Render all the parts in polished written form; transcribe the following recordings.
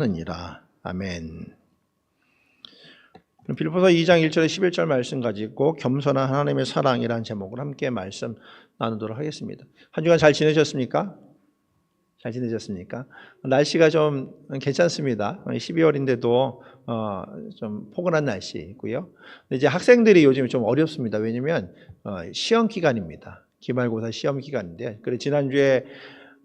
하느니라. 아멘. 빌립보서 2장 1절에 11절 말씀 가지고 겸손한 하나님의 사랑이라는 제목으로 함께 말씀 나누도록 하겠습니다. 한 주간 잘 지내셨습니까? 잘 지내셨습니까? 날씨가 좀 괜찮습니다. 12월인데도 좀 포근한 날씨고요. 근데 이제 학생들이 요즘 좀 어렵습니다. 왜냐면 시험 기간입니다. 기말고사 시험 기간인데, 그래 지난주에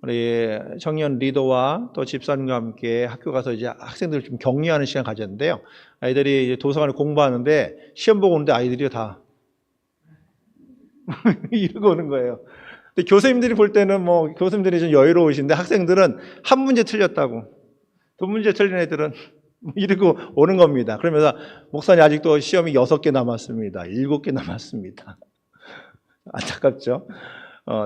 우리 청년 리더와 또 집사님과 함께 학교 가서 이제 학생들 좀 격려하는 시간 가졌는데요. 아이들이 이제 도서관에 공부하는데 시험 보고 오는데 아이들이 다 이러고 오는 거예요. 근데 교수님들이 볼 때는 교수님들이 좀 여유로우신데 학생들은 한 문제 틀렸다고, 두 문제 틀린 애들은 이러고 오는 겁니다. 그러면서 목사님 아직도 시험이 6개 남았습니다. 7개 남았습니다. 안타깝죠?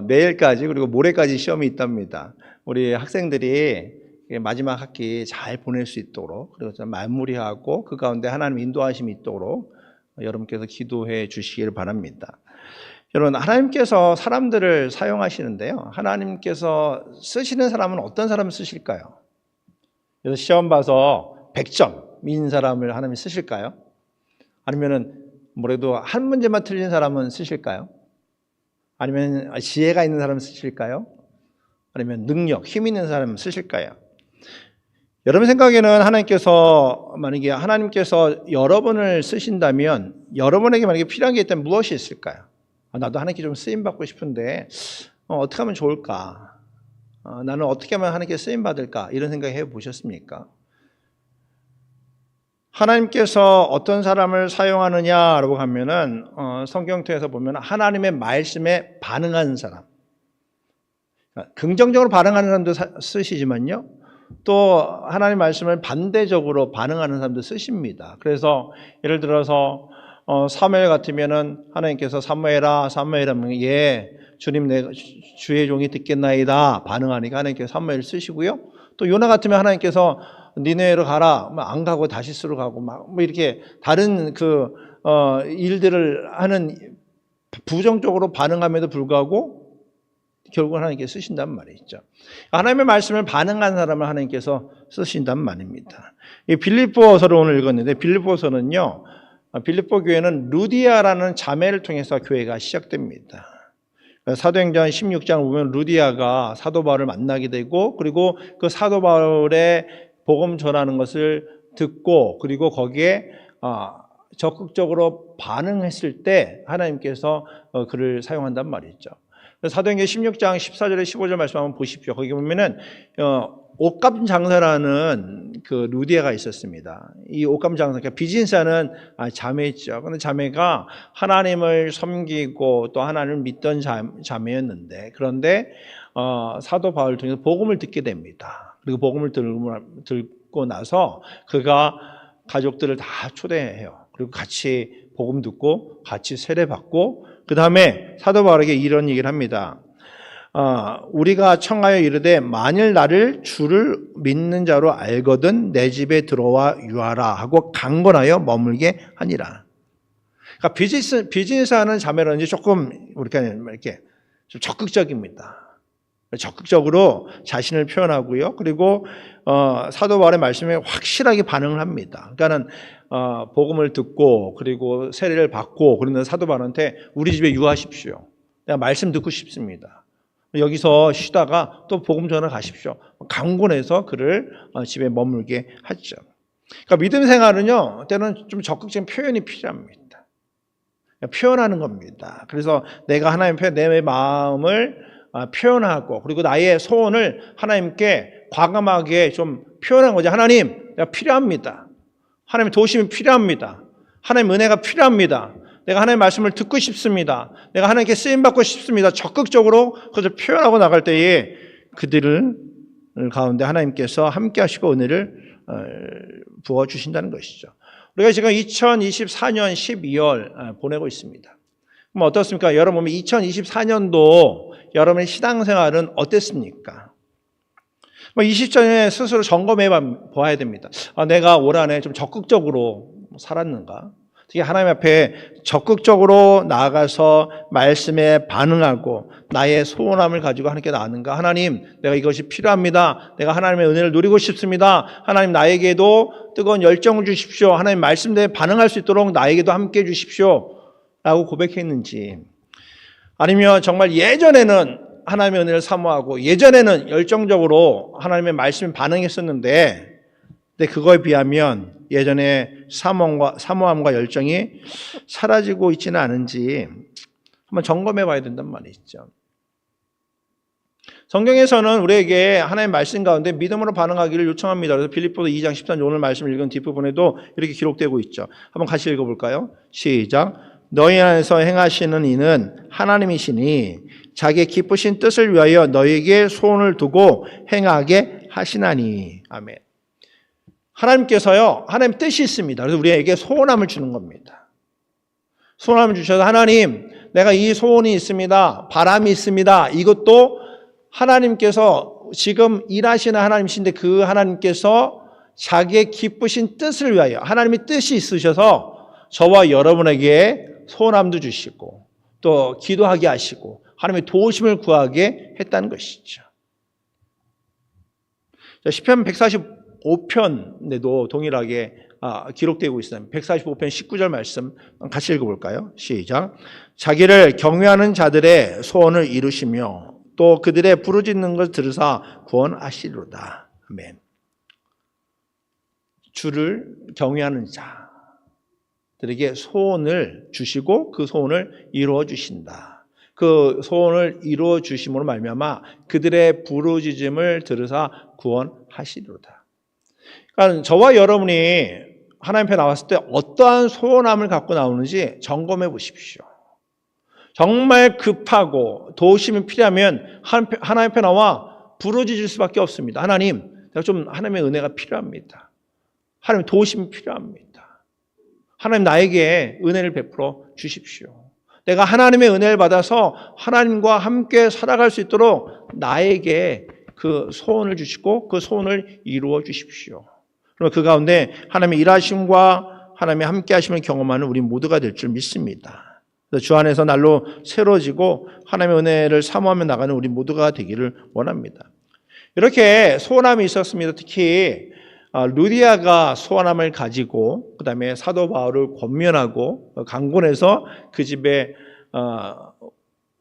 내일까지 그리고 모레까지 시험이 있답니다. 우리 학생들이 마지막 학기 잘 보낼 수 있도록, 그리고 마무리하고 그 가운데 하나님 인도하심이 있도록 여러분께서 기도해 주시기를 바랍니다. 여러분, 하나님께서 사람들을 사용하시는데요, 하나님께서 쓰시는 사람은 어떤 사람을 쓰실까요? 그래서 시험 봐서 100점인 사람을 하나님이 쓰실까요? 아니면은 뭐래도 한 문제만 틀린 사람은 쓰실까요? 아니면 지혜가 있는 사람을 쓰실까요? 아니면 능력, 힘 있는 사람을 쓰실까요? 여러분 생각에는 만약에 하나님께서 여러분을 쓰신다면 여러분에게 만약에 필요한 게 있다면 무엇이 있을까요? 나도 하나님께 좀 쓰임받고 싶은데 어떻게 하면 좋을까? 나는 어떻게 하면 하나님께 쓰임받을까? 이런 생각 해보셨습니까? 하나님께서 어떤 사람을 사용하느냐라고 하면은 성경통에서 보면 하나님의 말씀에 반응하는 사람, 긍정적으로 반응하는 사람도 쓰시지만요, 또 하나님의 말씀을 반대적으로 반응하는 사람도 쓰십니다. 그래서 예를 들어서 사무엘 같으면은 하나님께서 사무엘아 하면 예 주님 내 주의 종이 듣겠나이다 반응하니까 하나님께서 사무엘을 쓰시고요. 또 요나 같으면 하나님께서 니네로 가라, 안 가고 다시스로 가고 이렇게 다른 일들을 하는 부정적으로 반응함에도 불구하고 결국은 하나님께 쓰신단 말이죠. 하나님의 말씀을 반응한 사람을 하나님께서 쓰신단 말입니다. 이 빌립보서를 오늘 읽었는데, 빌립보서는요, 빌립보 교회는 루디아라는 자매를 통해서 교회가 시작됩니다. 사도행전 16장 보면 루디아가 사도 바울을 만나게 되고, 그리고 그 사도 바울의 복음 전하는 것을 듣고, 그리고 거기에 적극적으로 반응했을 때 하나님께서 그를 사용한단 말이죠. 사도행전 16장 14절에 15절 말씀 한번 보십시오. 거기 보면은 옷감 장사라는 그 루디아가 있었습니다. 이 옷감 장사, 그러니까 비즈니스하는 자매였죠. 그런데 자매가 하나님을 섬기고 또 하나님을 믿던 자매였는데, 그런데 사도 바울을 통해서 복음을 듣게 됩니다. 그리고 복음을 듣고 나서 그가 가족들을 다 초대해요. 그리고 같이 복음 듣고 같이 세례받고, 그 다음에 사도 바울에게 이런 얘기를 합니다. 우리가 청하여 이르되 만일 나를 주를 믿는 자로 알거든 내 집에 들어와 유하라 하고 강권하여 머물게 하니라. 그러니까 비즈니스하는 자매라든지 조금 우리가 이렇게 좀 적극적입니다. 적극적으로 자신을 표현하고요. 그리고 사도 바울의 말씀에 확실하게 반응을 합니다. 그러니까는 복음을 듣고 그리고 세례를 받고, 그러는 사도 바울한테 우리 집에 유하십시오. 내가 말씀 듣고 싶습니다. 여기서 쉬다가 또 복음 전하러 가십시오. 강권해서 그를 집에 머물게 하죠. 그러니까 믿음 생활은요, 때는 좀 적극적인 표현이 필요합니다. 표현하는 겁니다. 그래서 내가 하나님 내 마음을 표현하고, 그리고 나의 소원을 하나님께 과감하게 좀 표현한 거죠. 하나님, 내가 필요합니다. 하나님의 도우심이 필요합니다. 하나님의 은혜가 필요합니다. 내가 하나님의 말씀을 듣고 싶습니다. 내가 하나님께 쓰임받고 싶습니다. 적극적으로 그것을 표현하고 나갈 때에 그들을 가운데 하나님께서 함께 하시고 은혜를 부어주신다는 것이죠. 우리가 지금 2024년 12월 보내고 있습니다. 그럼 어떻습니까? 여러분, 2024년도 여러분의 신앙생활은 어땠습니까? 20전에 스스로 점검해 보아야 됩니다. 내가 올 한해 좀 적극적으로 살았는가? 특히 하나님 앞에 적극적으로 나아가서 말씀에 반응하고 나의 소원함을 가지고 하나님께 나왔는가? 하나님, 내가 이것이 필요합니다. 내가 하나님의 은혜를 누리고 싶습니다. 하나님, 나에게도 뜨거운 열정을 주십시오. 하나님 말씀대로 반응할 수 있도록 나에게도 함께 해 주십시오. 라고 고백했는지, 아니면 정말 예전에는 하나님의 은혜를 사모하고 예전에는 열정적으로 하나님의 말씀에 반응했었는데, 근데 그거에 비하면 예전에 사모함과 열정이 사라지고 있지는 않은지 한번 점검해 봐야 된단 말이죠. 성경에서는 우리에게 하나님의 말씀 가운데 믿음으로 반응하기를 요청합니다. 그래서 빌립보서 2장 13절 오늘 말씀을 읽은 뒷부분에도 이렇게 기록되고 있죠. 한번 같이 읽어볼까요? 시작. 너희 안에서 행하시는 이는 하나님이시니 자기의 기쁘신 뜻을 위하여 너희에게 소원을 두고 행하게 하시나니. 아멘. 하나님께서요, 하나님 뜻이 있습니다. 그래서 우리에게 소원함을 주는 겁니다. 소원함을 주셔서 하나님, 내가 이 소원이 있습니다. 바람이 있습니다. 이것도 하나님께서 지금 일하시는 하나님이신데 그 하나님께서 자기의 기쁘신 뜻을 위하여 하나님의 뜻이 있으셔서 저와 여러분에게 소원함도 주시고 또 기도하게 하시고 하나님의 도우심을 구하게 했다는 것이죠. 시편 145편에도 동일하게 기록되고 있습니다. 145편 19절 말씀 같이 읽어볼까요? 시작. 자기를 경외하는 자들의 소원을 이루시며 또 그들의 부르짖는 것을 들으사 구원하시리로다. 아멘. 주를 경외하는 자들에게 소원을 주시고 그 소원을 이루어 주신다. 그 소원을 이루어 주심으로 말미암아 그들의 부르짖음을 들으사 구원하시리로다. 그러니까 저와 여러분이 하나님 앞에 나왔을 때 어떠한 소원함을 갖고 나오는지 점검해 보십시오. 정말 급하고 도우심이 필요하면 하나님 앞에 나와 부르짖을 수밖에 없습니다. 하나님, 내가 좀 하나님의 은혜가 필요합니다. 하나님 도우심이 필요합니다. 하나님 나에게 은혜를 베풀어 주십시오. 내가 하나님의 은혜를 받아서 하나님과 함께 살아갈 수 있도록 나에게 그 소원을 주시고 그 소원을 이루어 주십시오. 그러면 그 가운데 하나님의 일하심과 하나님의 함께 하심을 경험하는 우리 모두가 될 줄 믿습니다. 주 안에서 날로 새로워지고 하나님의 은혜를 사모하며 나가는 우리 모두가 되기를 원합니다. 이렇게 소원함이 있었습니다. 특히 루디아가 소원함을 가지고 그 다음에 사도 바울을 권면하고 강권해서 그 집에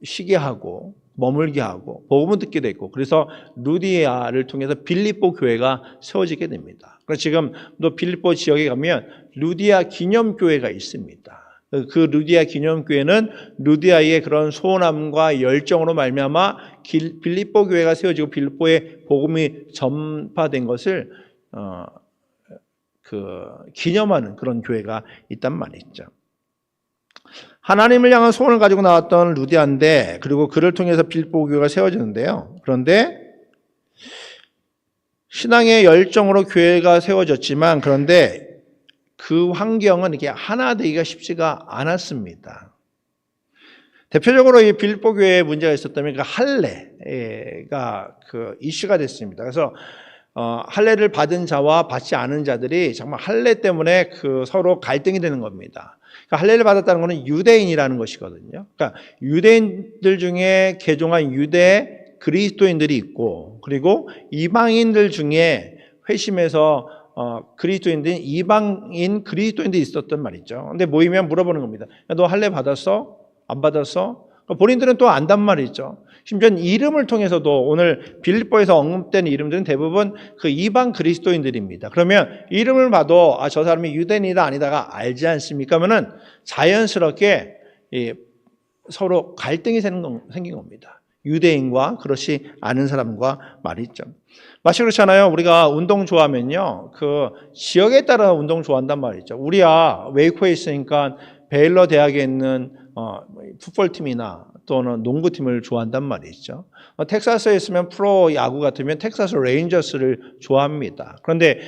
쉬게 하고 머물게 하고 복음을 듣게 됐고, 그래서 루디아를 통해서 빌립보 교회가 세워지게 됩니다. 그래서 지금 또 빌립보 지역에 가면 루디아 기념교회가 있습니다. 그 루디아 기념교회는 루디아의 그런 소원함과 열정으로 말미암아 빌립보 교회가 세워지고 빌립보에 복음이 전파된 것을 기념하는 그런 교회가 있단 말이죠. 하나님을 향한 소원을 가지고 나왔던 루디아인데, 그리고 그를 통해서 빌립보 교회가 세워지는데요. 그런데 신앙의 열정으로 교회가 세워졌지만, 그런데 그 환경은 이렇게 하나 되기가 쉽지가 않았습니다. 대표적으로 이 빌립보 교회에 문제가 있었다면 그 할례가 그 이슈가 됐습니다. 그래서 할례를 받은 자와 받지 않은 자들이 정말 할례 때문에 그 서로 갈등이 되는 겁니다. 그러니까 할례를 받았다는 것은 유대인이라는 것이거든요. 그러니까 유대인들 중에 개종한 유대 그리스도인들이 있고, 그리고 이방인들 중에 회심해서 그리스도인들인 이방인 그리스도인들이 있었단 말이죠. 근데 모이면 물어보는 겁니다. 너 할례 받았어? 안 받았어? 본인들은 또 안단 말이죠. 심지어 이름을 통해서도 오늘 빌립보에서 언급된 이름들은 대부분 그 이방 그리스도인들입니다. 그러면 이름을 봐도 저 사람이 유대인이다 아니다가 알지 않습니까? 그러면은 자연스럽게 서로 갈등이 생긴 겁니다. 유대인과 그렇지 않은 사람과 말이죠. 마치 그렇잖아요. 우리가 운동 좋아하면요, 그 지역에 따라 운동 좋아한단 말이죠. 우리야 웨이코에 있으니까 베일러 대학에 있는 풋볼팀이나 또는 농구팀을 좋아한단 말이죠. 텍사스에 있으면 프로 야구 같으면 텍사스 레인저스를 좋아합니다. 그런데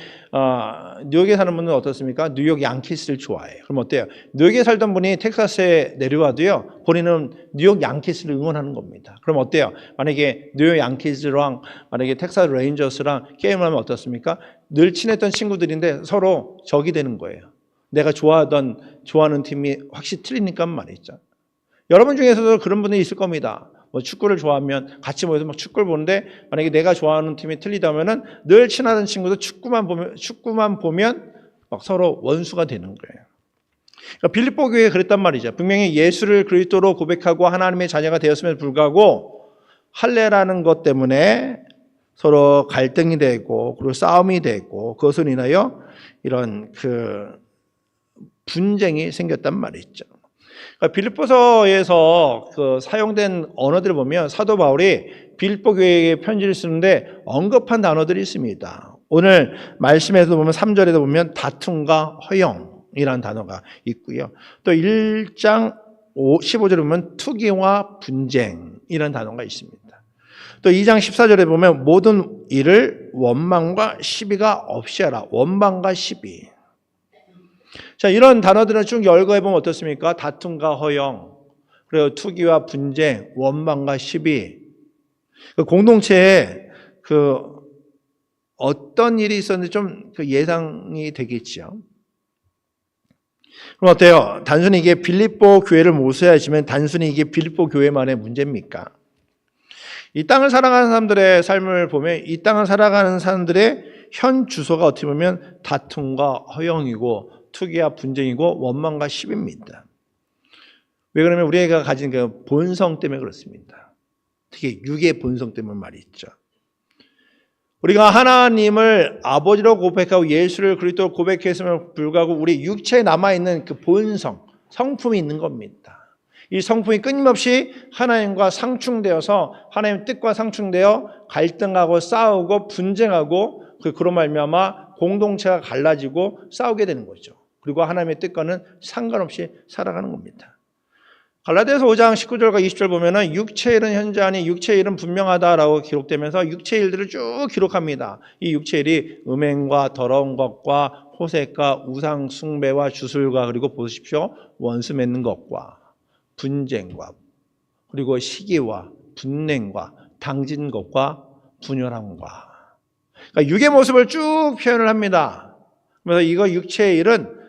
뉴욕에 사는 분은 어떻습니까? 뉴욕 양키스를 좋아해요. 그럼 어때요? 뉴욕에 살던 분이 텍사스에 내려와도요, 본인은 뉴욕 양키스를 응원하는 겁니다. 그럼 어때요? 만약에 뉴욕 양키스랑 만약에 텍사스 레인저스랑 게임을 하면 어떻습니까? 늘 친했던 친구들인데 서로 적이 되는 거예요. 내가 좋아하는 팀이 확실히 틀리니까 말이죠. 여러분 중에서도 그런 분이 있을 겁니다. 뭐 축구를 좋아하면 같이 모여서 막 축구를 보는데 만약에 내가 좋아하는 팀이 틀리다면은 늘 친하던 친구도 축구만 보면 막 서로 원수가 되는 거예요. 그러니까 빌립보 교회에 그랬단 말이죠. 분명히 예수를 그리스도로 고백하고 하나님의 자녀가 되었음에도 불구하고 할례라는 것 때문에 서로 갈등이 되고 그리고 싸움이 되고 그것을 인하여 이런 분쟁이 생겼단 말이죠. 그러니까 빌립보서에서 사용된 언어들을 보면 사도 바울이 빌립보 교회에 편지를 쓰는데 언급한 단어들이 있습니다. 오늘 말씀에서 보면 3절에도 보면 다툼과 허영이라는 단어가 있고요. 또 1장 15절에 보면 투기와 분쟁이라는 단어가 있습니다. 또 2장 14절에 보면 모든 일을 원망과 시비가 없이 하라. 원망과 시비. 자, 이런 단어들을 쭉 열거해보면 어떻습니까? 다툼과 허영, 그리고 투기와 분쟁, 원망과 시비. 공동체에 어떤 일이 있었는지 좀 예상이 되겠죠. 그럼 어때요? 단순히 이게 빌립보 교회를 모셔야지만 단순히 이게 빌립보 교회만의 문제입니까? 이 땅을 살아가는 사람들의 삶을 보면 이 땅을 살아가는 사람들의 현 주소가 어떻게 보면 다툼과 허영이고 투기와 분쟁이고 원망과 시비입니다. 왜 그러면 우리가 가진 그 본성 때문에 그렇습니다. 특히 육의 본성 때문에 말이죠. 우리가 하나님을 아버지로 고백하고 예수를 그리스도로 고백했음에도 불구하고 우리 육체에 남아있는 그 본성, 성품이 있는 겁니다. 이 성품이 끊임없이 하나님과 상충되어서 하나님의 뜻과 상충되어 갈등하고 싸우고 분쟁하고 그로 말미암아 공동체가 갈라지고 싸우게 되는 거죠. 그리고 하나님의 뜻과는 상관없이 살아가는 겁니다. 갈라디아서 5장 19절과 20절 보면은 육체의 일은 현저하니 육체의 일은 분명하다라고 기록되면서 육체의 일들을 쭉 기록합니다. 이 육체의 일이 음행과 더러운 것과 호색과 우상 숭배와 주술과 그리고 보십시오. 원수 맺는 것과 분쟁과 그리고 시기와 분냉과 당진 것과 분열함과 그러니까 육의 모습을 쭉 표현을 합니다. 그래서 이거 육체의 일은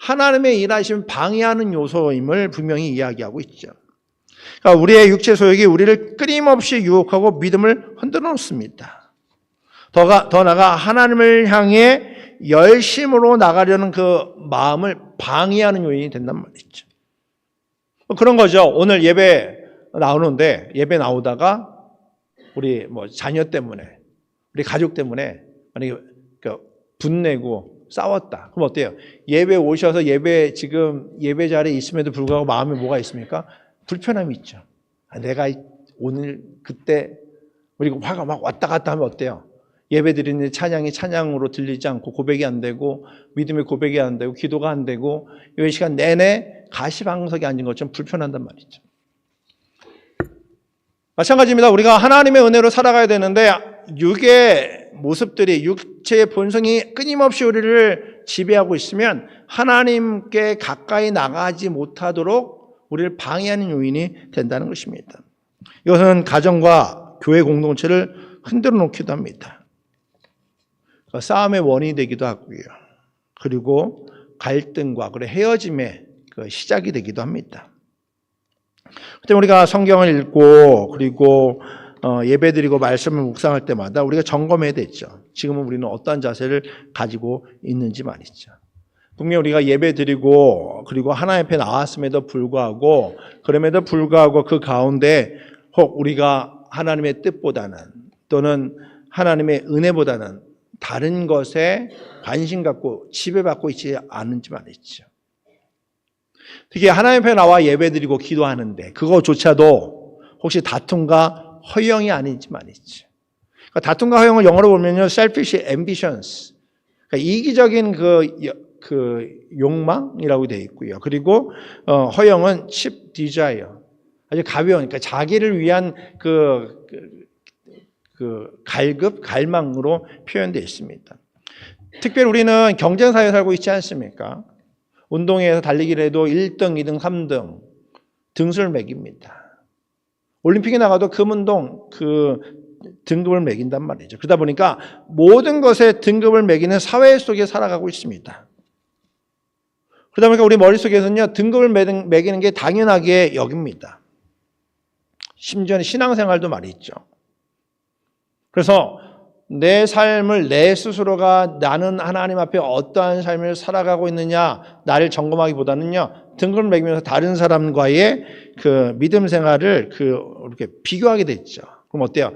하나님의 일하심 방해하는 요소임을 분명히 이야기하고 있죠. 그러니까 우리의 육체 소욕이 우리를 끊임없이 유혹하고 믿음을 흔들어 놓습니다. 더 나아가 하나님을 향해 열심으로 나가려는 그 마음을 방해하는 요인이 된단 말이죠. 그런 거죠. 오늘 예배 나오는데 예배 나오다가 우리 자녀 때문에 우리 가족 때문에 만약에 분내고 싸웠다. 그럼 어때요? 예배 오셔서 지금 예배 자리에 있음에도 불구하고 마음에 뭐가 있습니까? 불편함이 있죠. 내가 오늘 그때 그리고 화가 막 왔다 갔다 하면 어때요? 예배 드리는 찬양이 찬양으로 들리지 않고 고백이 안 되고 믿음의 고백이 안 되고 기도가 안 되고 이 시간 내내 가시방석에 앉은 것처럼 불편한단 말이죠. 마찬가지입니다. 우리가 하나님의 은혜로 살아가야 되는데 육의 모습들이 육체의 본성이 끊임없이 우리를 지배하고 있으면 하나님께 가까이 나가지 못하도록 우리를 방해하는 요인이 된다는 것입니다. 이것은 가정과 교회 공동체를 흔들어 놓기도 합니다. 싸움의 원인이 되기도 하고요. 그리고 갈등과 헤어짐의 시작이 되기도 합니다. 그때 우리가 성경을 읽고 그리고 예배드리고 말씀을 묵상할 때마다 우리가 점검해야 되죠. 지금은 우리는 어떤 자세를 가지고 있는지 말이죠. 분명히 우리가 예배드리고 그리고 하나님 앞에 나왔음에도 불구하고 그럼에도 불구하고 그 가운데 혹 우리가 하나님의 뜻보다는 또는 하나님의 은혜보다는 다른 것에 관심 갖고 지배받고 있지 않은지 말이죠. 특히 하나님 앞에 나와 예배드리고 기도하는데 그거조차도 혹시 다툼과 허영이 아닌지 말이죠. 그러니까 다툼과 허영을 영어로 보면요, selfish ambitions, 그러니까 이기적인 그 욕망이라고 되어 있고요. 그리고 허영은 cheap desire, 아주 가벼운, 그러니까 자기를 위한 갈망으로 표현되어 있습니다. 특별히 우리는 경쟁사회에 살고 있지 않습니까? 운동회에서 달리기를 해도 1등, 2등, 3등 등수를 매깁니다. 올림픽에 나가도 금운동 등급을 매긴단 말이죠. 그러다 보니까 모든 것에 등급을 매기는 사회 속에 살아가고 있습니다. 그러다 보니까 우리 머릿속에서는요, 등급을 매기는 게 당연하게 여깁니다. 심지어는 신앙생활도 말이 있죠. 그래서 내 삶을 내 스스로가 나는 하나님 앞에 어떠한 삶을 살아가고 있느냐, 나를 점검하기보다는요, 등급을 매기면서 다른 사람과의 그 믿음 생활을 이렇게 비교하게 됐죠. 그럼 어때요?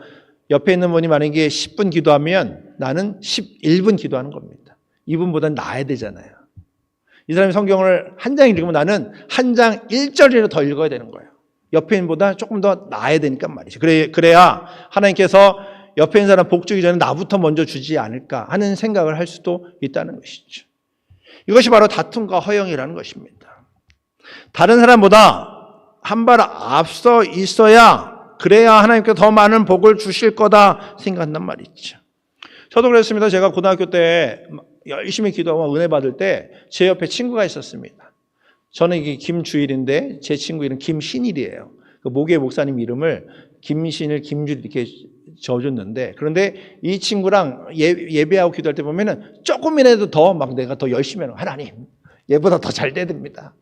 옆에 있는 분이 만약에 10분 기도하면 나는 11분 기도하는 겁니다. 이분보다는 나아야 되잖아요. 이 사람이 성경을 한 장 읽으면 나는 한 장 1절이라도 더 읽어야 되는 거예요. 옆에 있는 보다 조금 더 나아야 되니까 말이죠. 그래야 하나님께서 옆에 있는 사람 복 주기 전에 나부터 먼저 주지 않을까 하는 생각을 할 수도 있다는 것이죠. 이것이 바로 다툼과 허영이라는 것입니다. 다른 사람보다 한 발 앞서 있어야 그래야 하나님께서 더 많은 복을 주실 거다 생각한단 말이죠. 저도 그랬습니다. 제가 고등학교 때 열심히 기도하고 은혜 받을 때 제 옆에 친구가 있었습니다. 저는 이게 김주일인데 제 친구 이름 김신일이에요. 그 모계 목사님 이름을 김신일, 김주일 이렇게 적어줬는데, 그런데 이 친구랑 예배하고 기도할 때 보면은 조금이라도 더 막 내가 더 열심히 하는, 하나님 얘보다 더 잘 돼야 됩니다.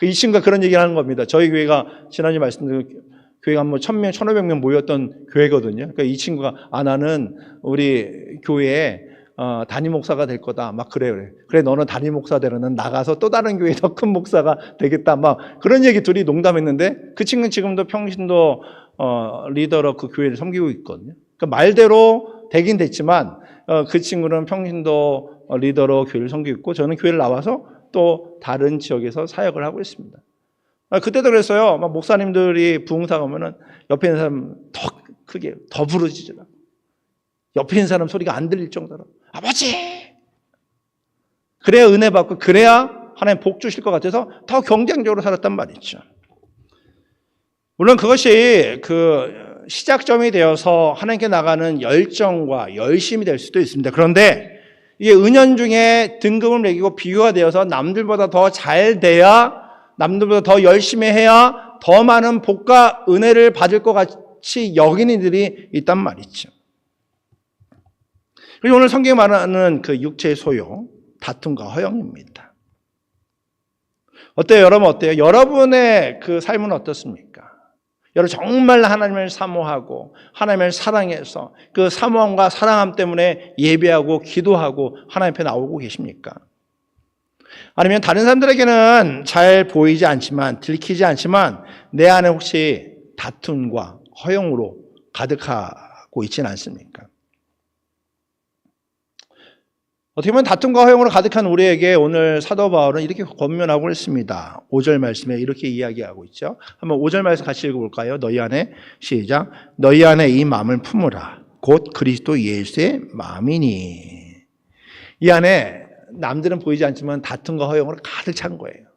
이 친구가 그런 얘기를 하는 겁니다. 저희 교회가 지난주에 말씀드린 교회가 뭐 1000명, 1500명 모였던 교회거든요. 그러니까 이 친구가 나는 우리 교회에 담임 목사가 될 거다. 막 그래. 그래, 너는 담임 목사 되려면 나가서 또 다른 교회에 더 큰 목사가 되겠다. 막 그런 얘기 둘이 농담했는데, 그 친구는 지금도 평신도 리더로 그 교회를 섬기고 있거든요. 그러니까 말대로 되긴 됐지만 그 친구는 평신도 리더로 교회를 섬기고 있고, 저는 교회를 나와서 또 다른 지역에서 사역을 하고 있습니다. 그때도 그랬어요. 막 목사님들이 부흥사 가면은 옆에 있는 사람 더 크게 더 부르짖으라. 옆에 있는 사람 소리가 안 들릴 정도로 아버지. 그래야 은혜 받고 그래야 하나님 복 주실 것 같아서 더 경쟁적으로 살았단 말이죠. 물론 그것이 시작점이 되어서 하나님께 나가는 열정과 열심이 될 수도 있습니다. 그런데 이게 은연중에 등급을 매기고 비교가 되어서 남들보다 더 잘 돼야, 남들보다 더 열심히 해야 더 많은 복과 은혜를 받을 것 같이 여기는 이들이 있단 말이죠. 그리고 오늘 성경에 말하는 그 육체의 소요, 다툼과 허영입니다. 어때요? 여러분 어때요? 여러분의 그 삶은 어떻습니까? 여러분 정말 하나님을 사모하고 하나님을 사랑해서 그 사모함과 사랑함 때문에 예배하고 기도하고 하나님 앞에 나오고 계십니까? 아니면 다른 사람들에게는 잘 보이지 않지만, 들키지 않지만 내 안에 혹시 다툼과 허영으로 가득하고 있지는 않습니까? 어떻게 보면 다툼과 허영으로 가득한 우리에게 오늘 사도 바울은 이렇게 권면하고 있습니다. 5절 말씀에 이렇게 이야기하고 있죠. 한번 5절 말씀 같이 읽어볼까요? 너희 안에, 시작. 너희 안에 이 마음을 품으라. 곧 그리스도 예수의 마음이니. 이 안에 남들은 보이지 않지만 다툼과 허영으로 가득 찬 거예요.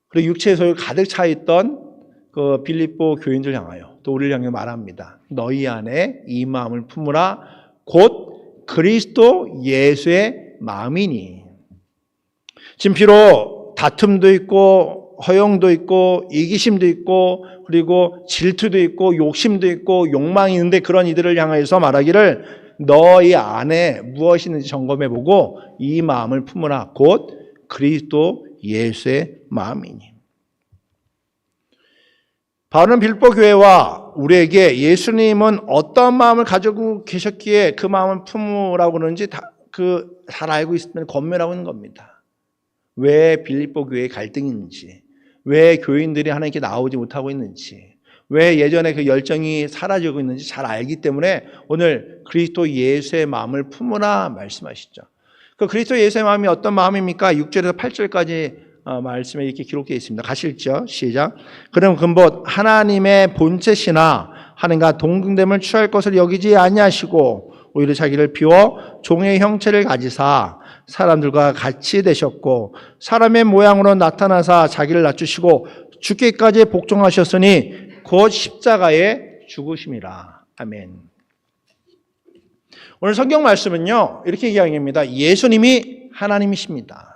그리고 육체의 소유가 가득 차 있던 그 빌립보 교인들 향하여, 또 우리를 향해 말합니다. 너희 안에 이 마음을 품으라. 곧 그리스도 예수의 마음이니. 지금 비록 다툼도 있고 허영도 있고 이기심도 있고 그리고 질투도 있고 욕심도 있고 욕망이 있는데, 그런 이들을 향해서 말하기를 너희 안에 무엇이 있는지 점검해보고 이 마음을 품으라. 곧 그리스도 예수의 마음이니. 바울은 빌립보 교회와 우리에게 예수님은 어떤 마음을 가지고 계셨기에 그 마음을 품으라고 그러는지 잘 알고 있으면 권면하고 있는 겁니다. 왜 빌립보 교회에 갈등이 있는지, 왜 교인들이 하나님께 나오지 못하고 있는지, 왜 예전에 그 열정이 사라지고 있는지 잘 알기 때문에 오늘 그리스도 예수의 마음을 품으라 말씀하시죠. 그 그리스도 예수의 마음이 어떤 마음입니까? 6절에서 8절까지 말씀에 이렇게 기록되어 있습니다. 같이 읽죠. 시작. 그럼 근본 하나님의 본체시나 하나님과 동등됨을 취할 것을 여기지 아니하시고 오히려 자기를 비워 종의 형체를 가지사 사람들과 같이 되셨고 사람의 모양으로 나타나사 자기를 낮추시고 죽기까지 복종하셨으니 곧 십자가에 죽으심이라. 아멘. 오늘 성경 말씀은요, 이렇게 이야기합니다. 예수님이 하나님이십니다.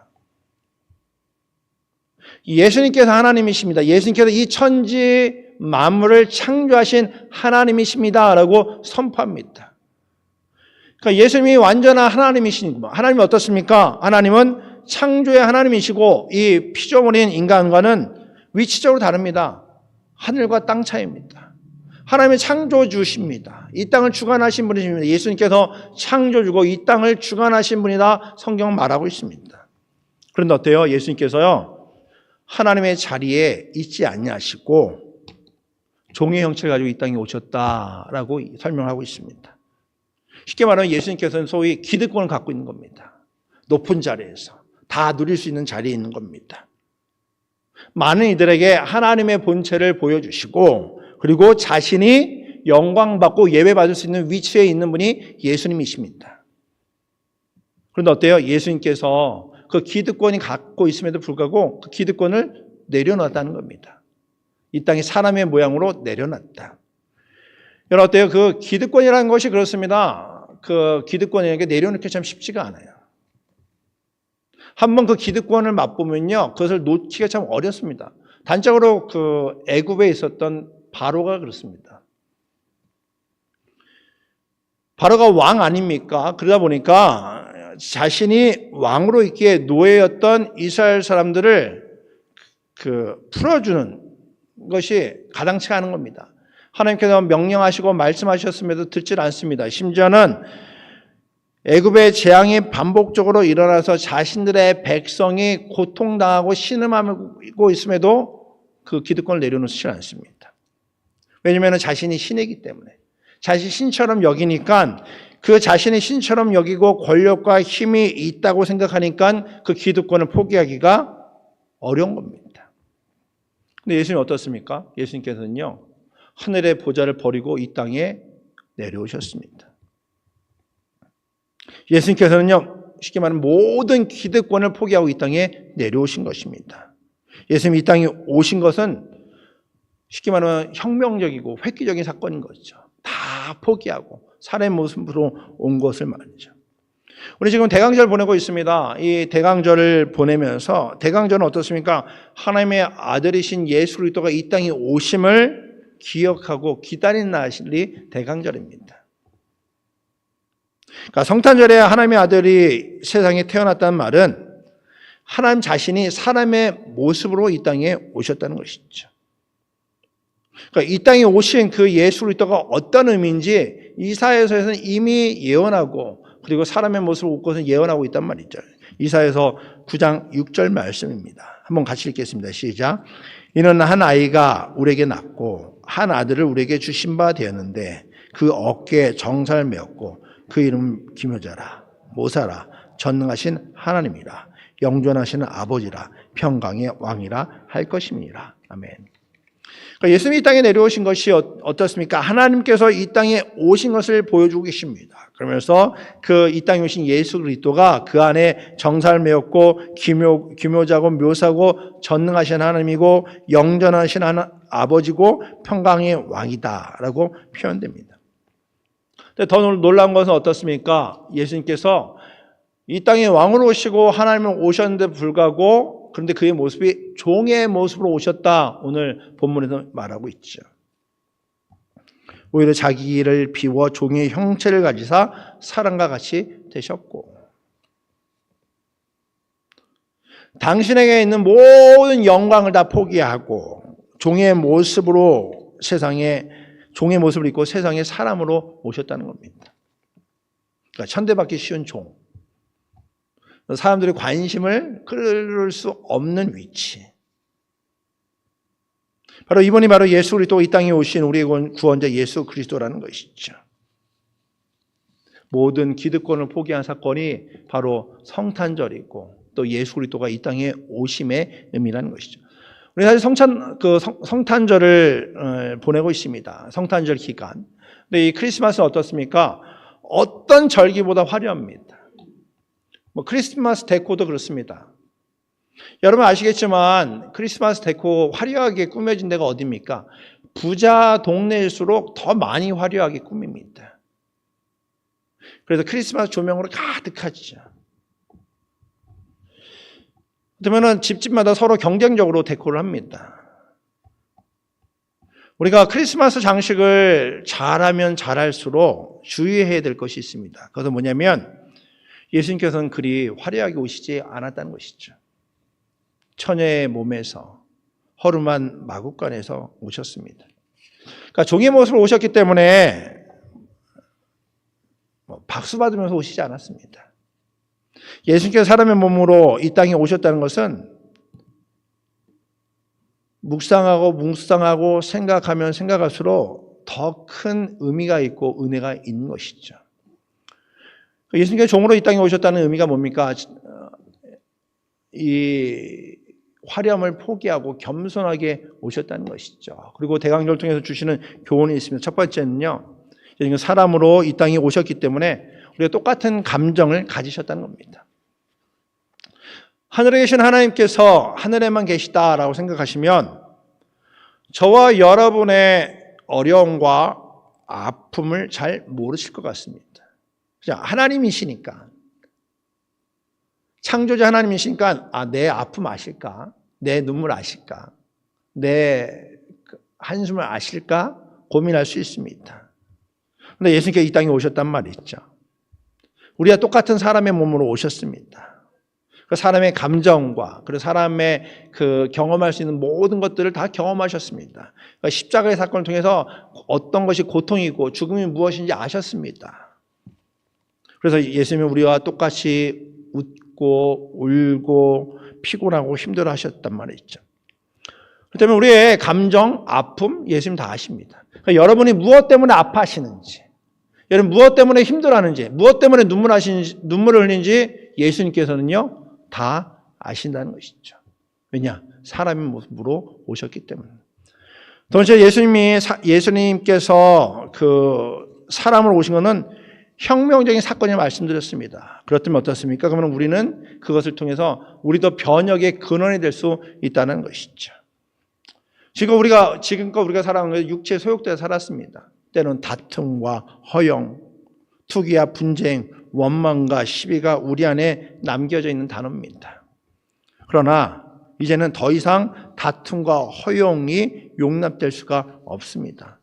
예수님께서 하나님이십니다. 예수님께서 이 천지 만물을 창조하신 하나님이십니다 라고 선포합니다. 그러니까 예수님이 완전한 하나님이시니까. 하나님이 어떻습니까? 하나님은 창조의 하나님이시고 이 피조물인 인간과는 위치적으로 다릅니다. 하늘과 땅 차이입니다. 하나님의 창조주십니다. 이 땅을 주관하신 분이십니다. 예수님께서 창조주고 이 땅을 주관하신 분이다 성경은 말하고 있습니다. 그런데 어때요? 예수님께서요 하나님의 자리에 있지 아니하시고 종의 형체를 가지고 이 땅에 오셨다라고 설명하고 있습니다. 쉽게 말하면 예수님께서는 소위 기득권을 갖고 있는 겁니다. 높은 자리에서 다 누릴 수 있는 자리에 있는 겁니다. 많은 이들에게 하나님의 본체를 보여주시고 그리고 자신이 영광받고 예배받을 수 있는 위치에 있는 분이 예수님이십니다. 그런데 어때요? 예수님께서 그 기득권이 갖고 있음에도 불구하고 그 기득권을 내려놨다는 겁니다. 이 땅이 사람의 모양으로 내려놨다. 여러분 어때요? 그 기득권이라는 것이 그렇습니다. 그 기득권이라는 게 내려놓기 참 쉽지가 않아요. 한번 그 기득권을 맛보면요, 그것을 놓기가 참 어렵습니다. 단적으로 그 애굽에 있었던 바로가 그렇습니다. 바로가 왕 아닙니까? 그러다 보니까 자신이 왕으로 있기에 노예였던 이스라엘 사람들을 풀어주는 것이 가당치가 않은 겁니다. 하나님께서 명령하시고 말씀하셨음에도 듣질 않습니다. 심지어는 애굽의 재앙이 반복적으로 일어나서 자신들의 백성이 고통당하고 신음하고 있음에도 그 기득권을 내려놓지 않습니다. 왜냐하면 자신이 신이기 때문에 자신이 신처럼 여기니까 그 자신이 신처럼 여기고 권력과 힘이 있다고 생각하니까 그 기득권을 포기하기가 어려운 겁니다. 근데 예수님 어떻습니까? 예수님께서는요 하늘의 보좌를 버리고 이 땅에 내려오셨습니다. 예수님께서는요 쉽게 말하면 모든 기득권을 포기하고 이 땅에 내려오신 것입니다. 예수님이 이 땅에 오신 것은 쉽게 말하면 혁명적이고 획기적인 사건인 거죠. 다 포기하고 사람의 모습으로 온 것을 말이죠. 우리 지금 대강절 보내고 있습니다. 이 대강절을 보내면서 대강절은 어떻습니까? 하나님의 아들이신 예수 그리스도가 이 땅에 오심을 기억하고 기다리는 날이 대강절입니다. 그러니까 성탄절에 하나님의 아들이 세상에 태어났다는 말은 하나님 자신이 사람의 모습으로 이 땅에 오셨다는 것이죠. 그러니까 이 땅에 오신 그 예수 그리스도가 어떤 의미인지 이사야서에서는 이미 예언하고 그리고 사람의 모습을 올 것을 예언하고 있단 말이죠. 이사야서 9장 6절 말씀입니다. 한번 같이 읽겠습니다. 시작. 이는 한 아이가 우리에게 낳고 한 아들을 우리에게 주신 바 되었는데 그 어깨에 정사를 메었고 그 이름 기묘자라 모사라 전능하신 하나님이라 영존하시는 아버지라 평강의 왕이라 할 것임이니라. 아멘. 그러니까 예수님이 이 땅에 내려오신 것이 어떻습니까? 하나님께서 이 땅에 오신 것을 보여주고 계십니다. 그러면서 그 이 땅에 오신 예수 그리스도가 그 안에 정사를 메었고 기묘자고 묘사고 전능하신 하나님이고 영전하신 아버지고 평강의 왕이다라고 표현됩니다. 근데 더 놀라운 것은 어떻습니까? 예수님께서 이 땅에 왕으로 오시고 하나님은 오셨는데 불구하고 그런데 그의 모습이 종의 모습으로 오셨다. 오늘 본문에서 말하고 있죠. 오히려 자기를 비워 종의 형체를 가지사 사람과 같이 되셨고 당신에게 있는 모든 영광을 다 포기하고 종의 모습으로 종의 모습을 입고 세상에 사람으로 오셨다는 겁니다. 그러니까 천대받기 쉬운 종. 사람들이 관심을 끌을 수 없는 위치. 이번이 바로 예수 그리스도 이 땅에 오신 우리의 구원자 예수 그리스도라는 것이죠. 모든 기득권을 포기한 사건이 바로 성탄절이고 또 예수 그리스도가 이 땅에 오심의 의미라는 것이죠. 우리 사실 성탄절을 보내고 있습니다. 성탄절 기간. 근데 이 크리스마스는 어떻습니까? 어떤 절기보다 화려합니다. 크리스마스 데코도 그렇습니다. 여러분 아시겠지만 크리스마스 데코 화려하게 꾸며진 데가 어디입니까? 부자 동네일수록 더 많이 화려하게 꾸밉니다. 그래서 크리스마스 조명으로 가득하죠. 그러면 집집마다 서로 경쟁적으로 데코를 합니다. 우리가 크리스마스 장식을 잘하면 잘할수록 주의해야 될 것이 있습니다. 그것은 뭐냐면 예수님께서는 그리 화려하게 오시지 않았다는 것이죠. 처녀의 몸에서 허름한 마구간에서 오셨습니다. 그러니까 종의 모습으로 오셨기 때문에 박수 받으면서 오시지 않았습니다. 예수님께서 사람의 몸으로 이 땅에 오셨다는 것은 묵상하고 생각하면 생각할수록 더 큰 의미가 있고 은혜가 있는 것이죠. 예수님께서 종으로 이 땅에 오셨다는 의미가 뭡니까? 이 화려함을 포기하고 겸손하게 오셨다는 것이죠. 그리고 대강절을 통해서 주시는 교훈이 있습니다. 첫 번째는요, 사람으로 이 땅에 오셨기 때문에 우리가 똑같은 감정을 가지셨다는 겁니다. 하늘에 계신 하나님께서 하늘에만 계시다라고 생각하시면 저와 여러분의 어려움과 아픔을 잘 모르실 것 같습니다. 하나님이시니까, 창조자 하나님이시니까 내 아픔 아실까? 내 눈물 아실까? 내 한숨을 아실까? 고민할 수 있습니다. 그런데 예수님께서 이 땅에 오셨단 말이죠. 우리가 똑같은 사람의 몸으로 오셨습니다. 그 사람의 감정과 그리고 사람의 그 경험할 수 있는 모든 것들을 다 경험하셨습니다. 그러니까 십자가의 사건을 통해서 어떤 것이 고통이고 죽음이 무엇인지 아셨습니다. 그래서 예수님은 우리와 똑같이 웃고 울고 피곤하고 힘들어 하셨단 말이죠. 그렇기 때문에 우리의 감정, 아픔 예수님 다 아십니다. 그러니까 여러분이 무엇 때문에 아파하시는지, 여러분 무엇 때문에 힘들어하는지, 무엇 때문에 눈물을 흘리는지 예수님께서는요 다 아신다는 것이죠. 왜냐? 사람의 모습으로 오셨기 때문에. 두 번째, 예수님께서 그 사람으로 오신 것은 혁명적인 사건을 말씀드렸습니다. 그렇다면 어떻습니까? 그러면 우리는 그것을 통해서 우리도 변혁의 근원이 될 수 있다는 것이죠. 지금껏 우리가 살아온 것은 육체의 소욕대에 살았습니다. 때로는 다툼과 허영, 투기와 분쟁, 원망과 시비가 우리 안에 남겨져 있는 단어입니다. 그러나 이제는 더 이상 다툼과 허용이 용납될 수가 없습니다.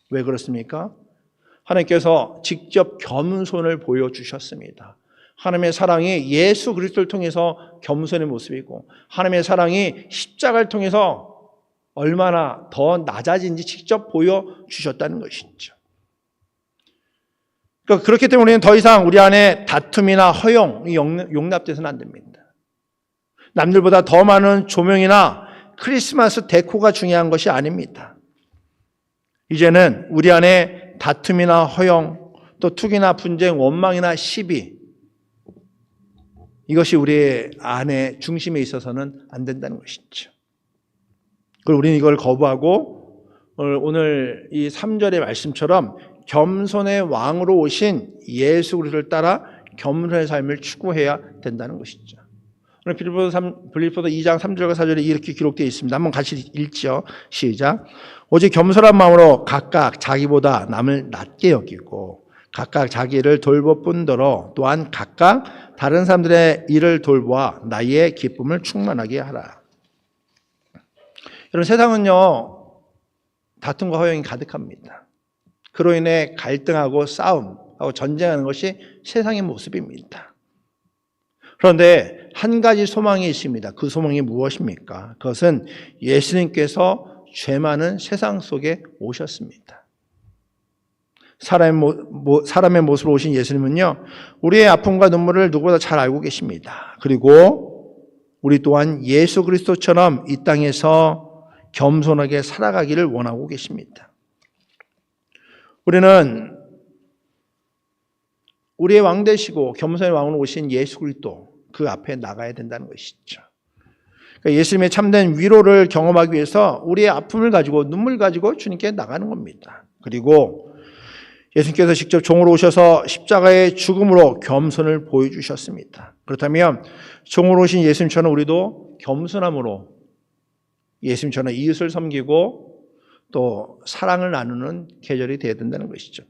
왜 그렇습니까? 하나님께서 직접 겸손을 보여주셨습니다. 하나님의 사랑이 예수 그리스도를 통해서 겸손의 모습이고 하나님의 사랑이 십자가를 통해서 얼마나 더 낮아진지 직접 보여주셨다는 것이죠. 그렇기 때문에 우리는 더 이상 우리 안에 다툼이나 허용이 용납돼서는 안 됩니다. 남들보다 더 많은 조명이나 크리스마스 데코가 중요한 것이 아닙니다. 이제는 우리 안에 다툼이나 허용, 또 투기나 분쟁, 원망이나 시비, 이것이 우리 안에 중심에 있어서는 안 된다는 것이죠. 그리고 우리는 이걸 거부하고 오늘 이 3절의 말씀처럼 겸손의 왕으로 오신 예수 그리스도를 따라 겸손의 삶을 추구해야 된다는 것이죠. 오늘 빌립보서 2장 3절과 4절에 이렇게 기록되어 있습니다. 한번 같이 읽죠. 시작. 오직 겸손한 마음으로 각각 자기보다 남을 낮게 여기고 각각 자기를 돌볼 뿐더러 또한 각각 다른 사람들의 일을 돌보아 나의 기쁨을 충만하게 하라. 여러분, 세상은요 다툼과 허용이 가득합니다. 그로 인해 갈등하고 싸움하고 전쟁하는 것이 세상의 모습입니다. 그런데 한 가지 소망이 있습니다. 그 소망이 무엇입니까? 그것은 예수님께서 죄 많은 세상 속에 오셨습니다. 사람의 모습으로 오신 예수님은요, 우리의 아픔과 눈물을 누구보다 잘 알고 계십니다. 그리고 우리 또한 예수 그리스도처럼 이 땅에서 겸손하게 살아가기를 원하고 계십니다. 우리는 우리의 왕 되시고 겸손의 왕으로 오신 예수 그리스도 그 앞에 나가야 된다는 것이죠. 그러니까 예수님의 참된 위로를 경험하기 위해서 우리의 아픔을 가지고 눈물 가지고 주님께 나가는 겁니다. 그리고 예수님께서 직접 종으로 오셔서 십자가의 죽음으로 겸손을 보여주셨습니다. 그렇다면 종으로 오신 예수님처럼 우리도 겸손함으로 예수님처럼 이웃을 섬기고 또 사랑을 나누는 계절이 되어야 된다는 것이죠.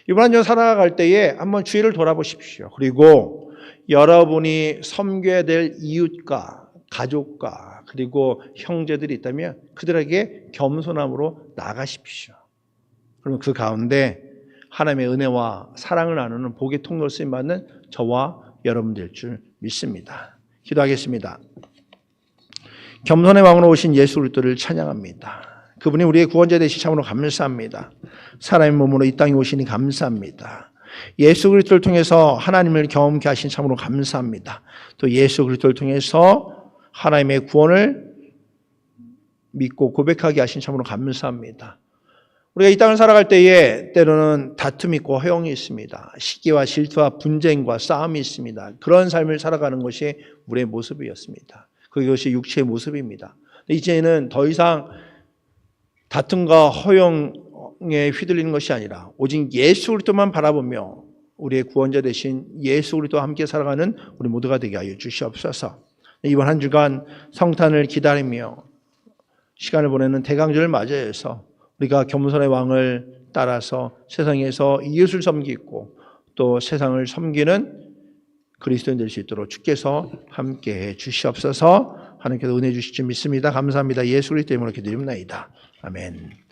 이번 한 주 살아갈 때에 한번 주위를 돌아보십시오. 그리고 여러분이 섬겨야 될 이웃과 가족과 그리고 형제들이 있다면 그들에게 겸손함으로 나가십시오. 그러면 그 가운데 하나님의 은혜와 사랑을 나누는 복의 통로를 쓰임받는 저와 여러분 될 줄 믿습니다. 기도하겠습니다. 겸손의 왕으로 오신 예수 그리스도를 찬양합니다. 그분이 우리의 구원자 되시 참으로 감사합니다. 사람의 몸으로 이 땅에 오시니 감사합니다. 예수 그리스도를 통해서 하나님을 경험케 하신 참으로 감사합니다. 또 예수 그리스도를 통해서 하나님의 구원을 믿고 고백하게 하신 참으로 감사합니다. 우리가 이 땅을 살아갈 때에 때로는 다툼이 있고 허용이 있습니다. 시기와 질투와 분쟁과 싸움이 있습니다. 그런 삶을 살아가는 것이 우리의 모습이었습니다. 그것이 육체의 모습입니다. 이제는 더 이상 다툼과 허용에 휘둘리는 것이 아니라 오직 예수 그리스도만 바라보며 우리의 구원자 되신 예수 그리스도와 함께 살아가는 우리 모두가 되게 하여 주시옵소서. 이번 한 주간 성탄을 기다리며 시간을 보내는 대강절을 맞이해서 우리가 겸손의 왕을 따라서 세상에서 이웃을 섬기고 또 세상을 섬기는 그리스도인 될 수 있도록 주께서 함께해 주시옵소서. 하나님께서 은혜 주실 줄 믿습니다. 감사합니다. 예수 그리스도 이름으로 기도드립니다. 아멘.